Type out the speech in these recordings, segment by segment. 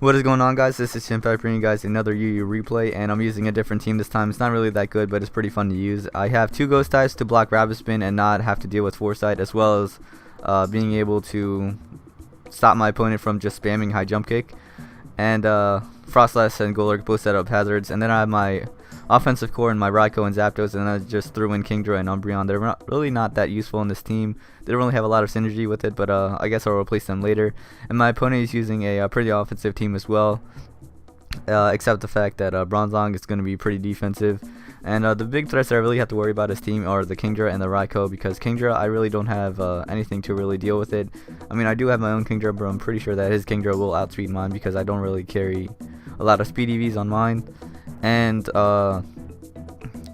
What is going on, guys? This is Chimpact bringing you guys another UU replay, and I'm using a different team this time. It's not really that good, but it's pretty fun to use. I have 2 ghost types to block rabbit spin and not have to deal with foresight, as well as being able to stop my opponent from just spamming high jump kick. And Frostlass and Golurk both set up hazards, and then I have my offensive core and my Raikou and Zapdos, and I just threw in Kingdra and Umbreon. They're really not that useful in this team. They don't really have a lot of synergy with it, but I guess I'll replace them later. And my opponent is using a pretty offensive team as well, except the fact that Bronzong is going to be pretty defensive. And the big threats that I really have to worry about this team are the Kingdra and the Raikou, because Kingdra, I really don't have anything to really deal with it. I mean, I do have my own Kingdra, but I'm pretty sure that his Kingdra will outspeed mine because I don't really carry a lot of speed EVs on mine. And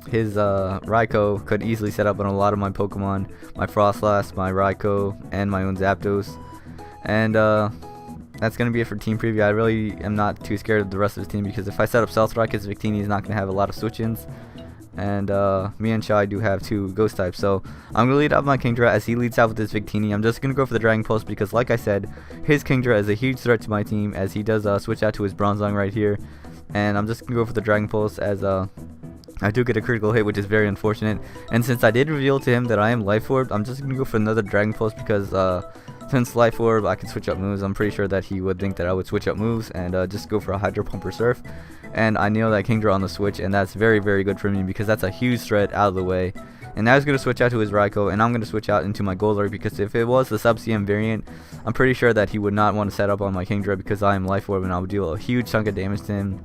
his Raikou could easily set up on a lot of my Pokemon, my Frostlass, my Raikou, and my own Zapdos. And that's going to be it for team preview. I really am not too scared of the rest of his team, because if I set up Stealth his Victini is not going to have a lot of switch-ins. And me and Shai do have 2 ghost types, so I'm going to lead out my Kingdra as he leads out with his Victini. I'm just going to go for the Dragon Pulse because, like I said, his Kingdra is a huge threat to my team, as he does switch out to his Bronzong right here. And I'm just going to go for the Dragon Pulse, as I do get a critical hit, which is very unfortunate. And since I did reveal to him that I am Life Orb, I'm just going to go for another Dragon Pulse, because since Life Orb I can switch up moves, I'm pretty sure that he would think that I would switch up moves and just go for a Hydro Pump or Surf. And I nail that Kingdra on the switch, and that's very, very good for me, because that's a huge threat out of the way. And now he's going to switch out to his Raikou, and I'm going to switch out into my Golurk, because if it was the Sub-CM variant, I'm pretty sure that he would not want to set up on my Kingdra, because I am Life Orb and I would deal a huge chunk of damage to him.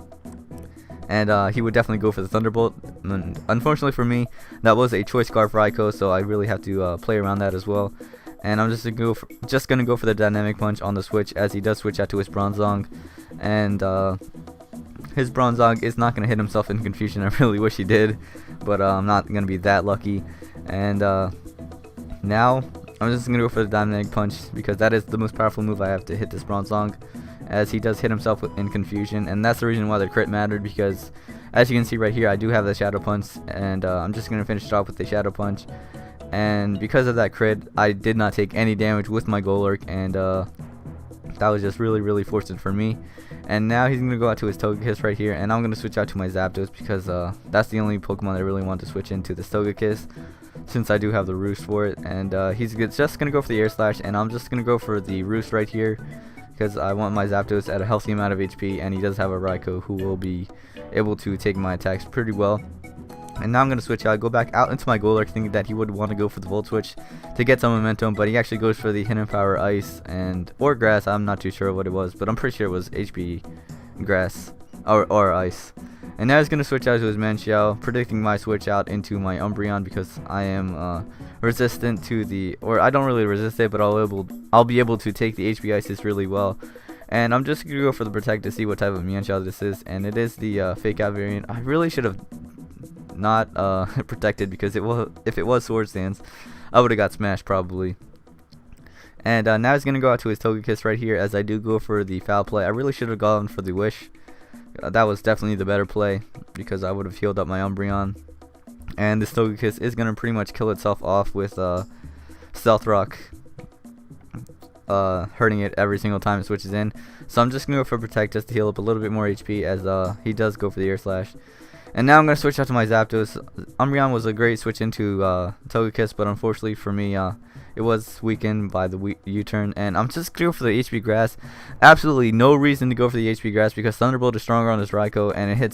And he would definitely go for the Thunderbolt. And unfortunately for me, that was a Choice Scarf Raikou, so I really have to play around that as well. And I'm just gonna go for the Dynamic Punch on the switch, as he does switch out to his Bronzong. And his Bronzong is not gonna hit himself in confusion. I really wish he did, but I'm not gonna be that lucky. And now I'm just gonna go for the Dynamic Punch, because that is the most powerful move I have to hit this Bronzong, as he does hit himself in confusion. And that's the reason why the crit mattered, because as you can see right here, I do have the Shadow Punch, and I'm just going to finish it off with the Shadow Punch. And because of that crit, I did not take any damage with my Golurk, and that was just really, really fortunate for me. And now he's going to go out to his Togekiss right here, and I'm going to switch out to my Zapdos, because that's the only Pokemon that I really want to switch into this Togekiss, since I do have the Roost for it. And he's just going to go for the Air Slash, and I'm just going to go for the Roost right here, because I want my Zapdos at a healthy amount of HP, and he does have a Raikou who will be able to take my attacks pretty well. And now I'm going to switch out, go back out into my Golurk, thinking that he would want to go for the Volt Switch to get some momentum, but he actually goes for the Hidden Power Ice or Grass. I'm not too sure what it was, but I'm pretty sure it was HP Grass or Ice. And now he's going to switch out to his Manchiao, predicting my switch out into my Umbreon, because I am resistant to the, or I don't really resist it, but I'll be able to take the HP Ices really well. And I'm just going to go for the Protect to see what type of Manchiao this is, and it is the Fake Out variant. I really should have not protected, because if it was Sword Stance, I would have got smashed probably. And now he's going to go out to his Togekiss right here, as I do go for the Foul Play. I really should have gone for the Wish. That was definitely the better play, because I would have healed up my Umbreon. And this Togekiss is going to pretty much kill itself off with Stealth Rock, hurting it every single time it switches in. So I'm just going to go for Protect just to heal up a little bit more HP, as he does go for the Air Slash. And now I'm going to switch out to my Zapdos. Umbreon was a great switch into Togekiss, but unfortunately for me, it was weakened by the U-turn. And I'm just going to go for the HP Grass. Absolutely no reason to go for the HP Grass, because Thunderbolt is stronger on this Raikou, and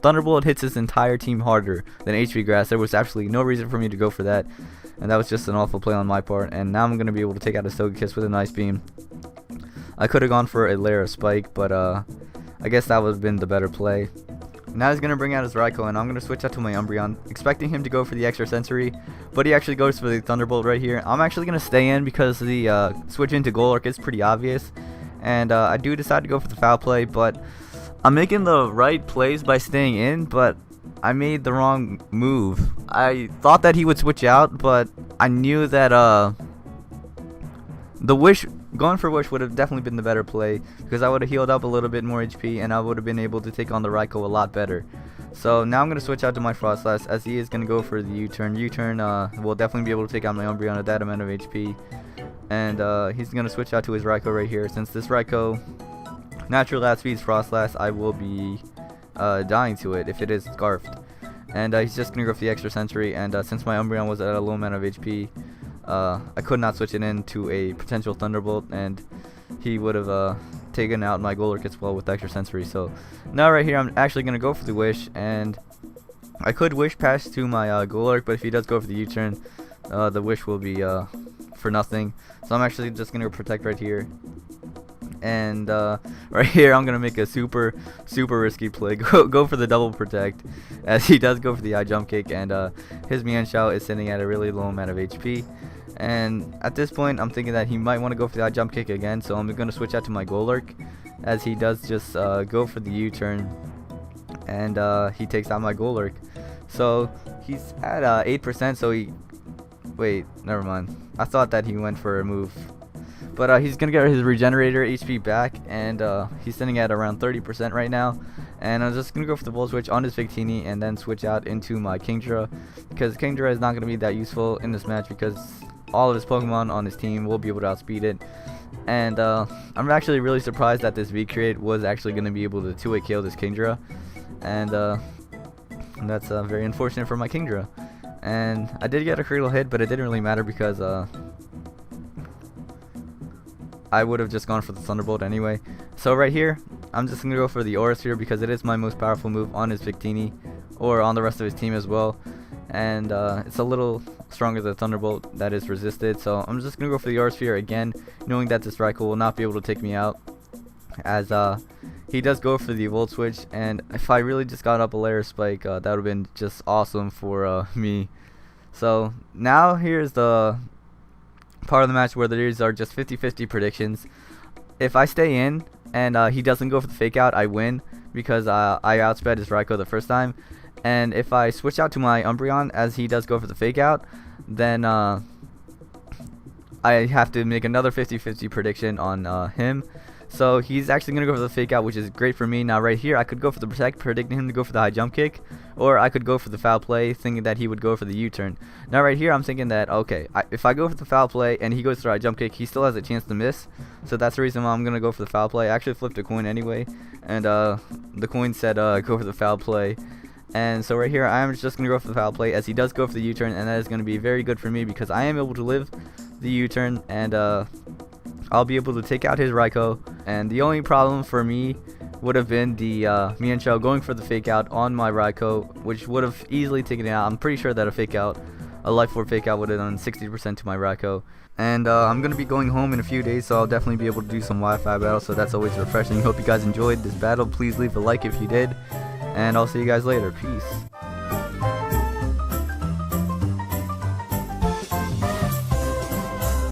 Thunderbolt hits his entire team harder than HP Grass. There was absolutely no reason for me to go for that, and that was just an awful play on my part. And now I'm going to be able to take out his Togekiss with a nice beam. I could have gone for a Layer of Spike, but I guess that would have been the better play. Now he's going to bring out his Raikou, and I'm going to switch out to my Umbreon, expecting him to go for the Extra Sensory, but he actually goes for the Thunderbolt right here. I'm actually going to stay in, because the switch into Golurk is pretty obvious, and I do decide to go for the Foul Play, but I'm making the right plays by staying in, but I made the wrong move. I thought that he would switch out, but I knew that going for Wish would have definitely been the better play, because I would have healed up a little bit more HP, and I would have been able to take on the Raikou a lot better. So now I'm going to switch out to my Frostlass, as he is going to go for the U-turn. U-turn will definitely be able to take out my Umbreon at that amount of HP. And he's going to switch out to his Raikou right here, since this Raikou natural outspeeds Frostlass, I will be dying to it if it is scarfed. And he's just gonna go for the extra sentry, and since my Umbreon was at a low amount of HP, I could not switch it into a potential Thunderbolt, and he would have taken out my Golurk as well with extra sensory. So now right here I'm actually gonna go for the wish, and I could wish past to my Golurk, but if he does go for the U-turn, the wish will be for nothing. So I'm actually just gonna protect right here, and right here I'm gonna make a super risky play. Go for the double protect, as he does go for the eye jump kick, and his Mienshao is sitting at a really low amount of HP. And at this point I'm thinking that he might want to go for the eye jump kick again, so I'm gonna switch out to my Golurk, as he does just go for the U-turn, and he takes out my Golurk. So he's at 8%, so wait, never mind, I thought that he went for a move. But he's going to get his Regenerator HP back, and he's sitting at around 30% right now. And I'm just going to go for the Volt Switch on his Victini, and then switch out into my Kingdra, because Kingdra is not going to be that useful in this match, because all of his Pokemon on his team will be able to outspeed it. And I'm actually really surprised that this V-Create was actually going to be able to 2-hit kill this Kingdra. And that's very unfortunate for my Kingdra. And I did get a critical hit, but it didn't really matter, because I would have just gone for the Thunderbolt anyway. So right here, I'm just going to go for the Aura Sphere, because it is my most powerful move on his Victini, or on the rest of his team as well. And it's a little stronger than Thunderbolt that is resisted. So I'm just going to go for the Aura Sphere again, knowing that this Raikou will not be able to take me out, as he does go for the Volt Switch. And if I really just got up a layer spike, that would have been just awesome for me. So now here's the part of the match where these are just 50-50 predictions. If I stay in and he doesn't go for the fake out, I win, because I outsped his Raikou the first time. And if I switch out to my Umbreon as he does go for the fake out, then I have to make another 50-50 prediction on him. So he's actually going to go for the fake out, which is great for me. Now right here I could go for the protect, predicting him to go for the high jump kick, or I could go for the foul play, thinking that he would go for the U-turn. Now right here I'm thinking that, okay, if I go for the foul play and he goes for the high jump kick, he still has a chance to miss. So that's the reason why I'm going to go for the foul play. I actually flipped a coin anyway, and the coin said go for the foul play. And so right here I'm just going to go for the foul play, as he does go for the U-turn, and that is going to be very good for me, because I am able to live the U-turn, and I'll be able to take out his Raikou. And the only problem for me would have been the Mienshao going for the fake out on my Raikou, which would have easily taken it out. I'm pretty sure that a Life Orb fake out would have done 60% to my Raikou. And I'm going to be going home in a few days, so I'll definitely be able to do some Wi-Fi battles, so that's always refreshing. Hope you guys enjoyed this battle. Please leave a like if you did, and I'll see you guys later. Peace.